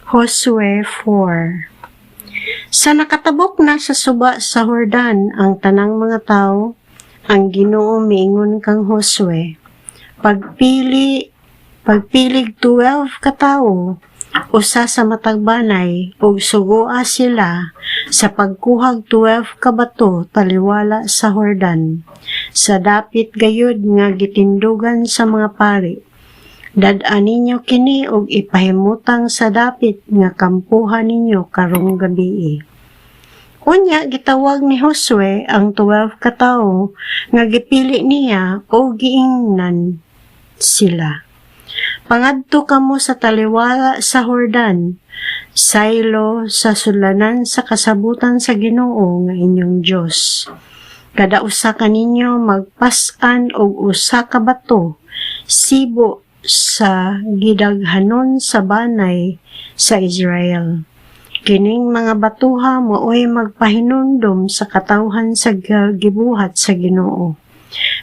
Josue 4. Sa nakatabok na sa suba sa Jordan ang tanang mga tao, ang Ginoo miingon kang Josue, pagpilig 12 ka tawo, usa sa matagbanay, ug sugua sila sa pagkuhag 12 ka bato taliwala sa Jordan, sa dapit gayud nga gitindugan sa mga pari. Dad-an ninyo kini og ipahimutang sa dapit nga kampuhan ninyo karong gabii. Unya gitawag ni Josue ang 12 ka tawo nga gipili niya o giingnan sila. Pangadto kamo sa taliwala sa Jordan, saylo sa sulanan sa kasabutan sa Ginoo nga inyong Dios. Kada usa ka ninyo magpas-an og usa ka bato, sibo sa gidaghanon sa banay sa Israel. Kining mga batuha mooy magpahinumdom sa katawhan sa gibuhat sa Ginoo.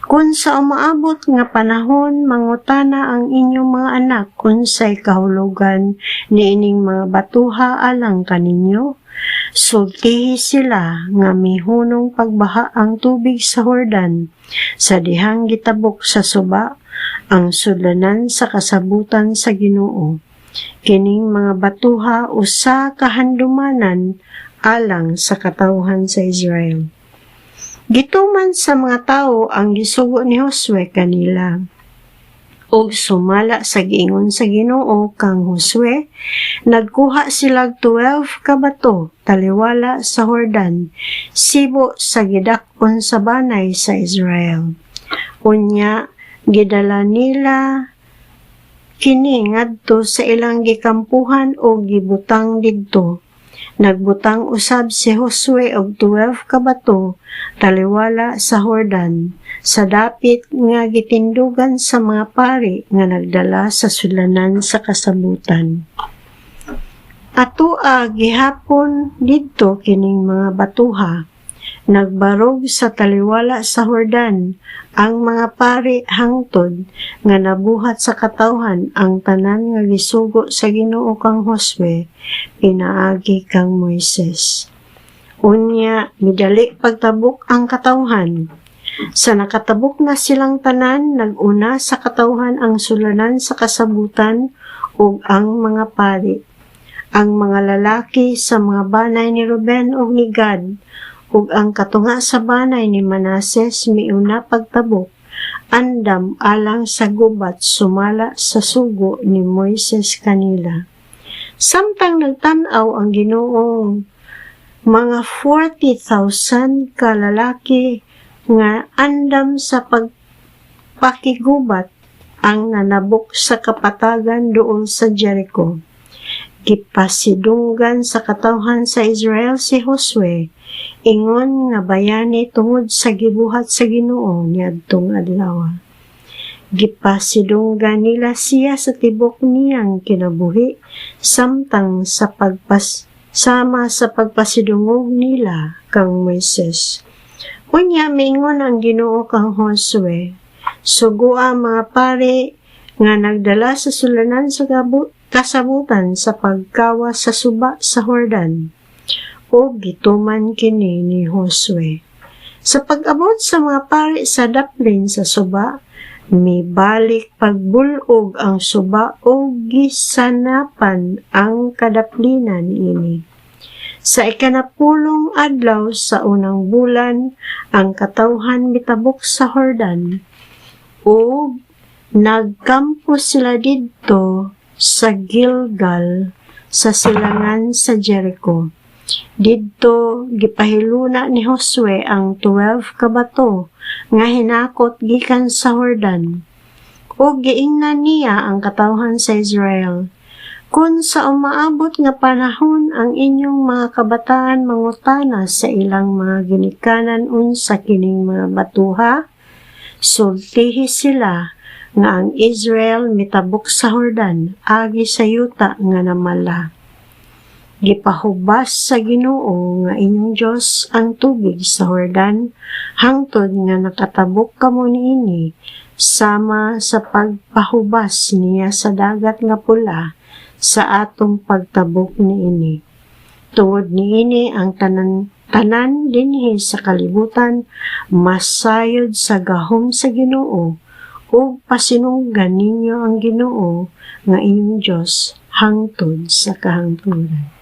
Kung sa umaabot nga panahon, mangutana ang inyong mga anak unsay kahulugan niining mga batuha alang kaninyo. Sultihi sila nga mihunong pagbaha ang tubig sa Jordan, sa dihang gitabok sa suba, ang sulanan sa kasabutan sa Ginoo. Kining mga batuha usa ka handumanan alang sa katawhan sa Israel. Gituman sa mga tawo ang gisugo ni Josue kanila. Og sumala sa giingon sa Ginoo kang Josue, nagkuha sila 12 ka bato taliwala sa Jordan, sibo sa gidakon sa banay sa Israel. Unya, gidala nila kini ngadto sa ilang gikampuhan o gibutang didto. Nagbutang usab si Josue og 12 ka bato taliwala sa Jordan, sa dapit nga gitindugan sa mga pari nga nagdala sa sulanan sa kasabutan. Atua gihapon didto kining mga batuha, nagbarog sa taliwala sa Jordan ang mga pari hangtod nga nabuhat sa katawhan ang tanan nga gisugo sa Ginoo kang Josue pinaagi kang Moises. Unya midali pagtabok ang katawhan. Sa nakatabok na silang tanan, naguna sa katawhan ang sulanan sa kasabutan ug ang mga pari. Ang mga lalaki sa mga banay ni Ruben ug ni Gad ug ang katunga sa banay ni Manases miuna pagtabok, andam alang sa gubat sumala sa sugo ni Moises kanila. Samtang nagtan-aw ang Ginoong mga 40,000 ka lalaki nga andam sa pagpakigubat ang nanabok sa kapatagan doon sa Jericho. Gipasidunggan sa katawhan sa Israel si Josue, ingon nga bayani tungod sa gibuhat sa Ginoo niadtong adlaw. Gipasidunggan nila siya sa tibok niyang kinabuhi samtang sa sama sa pagpasidungog nila kang Moises. Unya mingon ang Ginoo kang Josue, sugua mga pari nga nagdala sa sulanan sa kasabutan sa pagkawa sa suba sa Jordan, o gituman kini ni Josue. Sa pag-abot sa mga pari sa daplin sa suba, mibalik pagbulog ang suba o gisanapan ang kadaplinan ini. Sa ikanapulong adlaw sa unang bulan, ang katawhan mitabok sa Jordan, o nagkampo sila didto sa Gilgal sa silangan sa Jericho. Didto gipahiluna ni Josue ang 12 ka bato nga hinakot gikan sa Jordan, o giingnan niya ang katawhan sa Israel. Kung sa umaabot nga panahon ang inyong mga kabataan mangutana sa ilang mga ginikanan unsa kining mga batuha, sultihi sila nga ang Israel mitabok sa Jordan agi sa yuta nga namala. Gipahubas sa Ginoo nga inyong Dios ang tubig sa Jordan hangtod nga nakatabok kamo niini sama sa pagpahubas niya sa dagat nga pula sa atong pagtabok niini. Tungod niini ang tanan dinhi sa kalibutan masayod sa gahom sa Ginoo ug pasinunggan ninyo ang Ginoo nga inyong Dios hangtod sa kahangturan.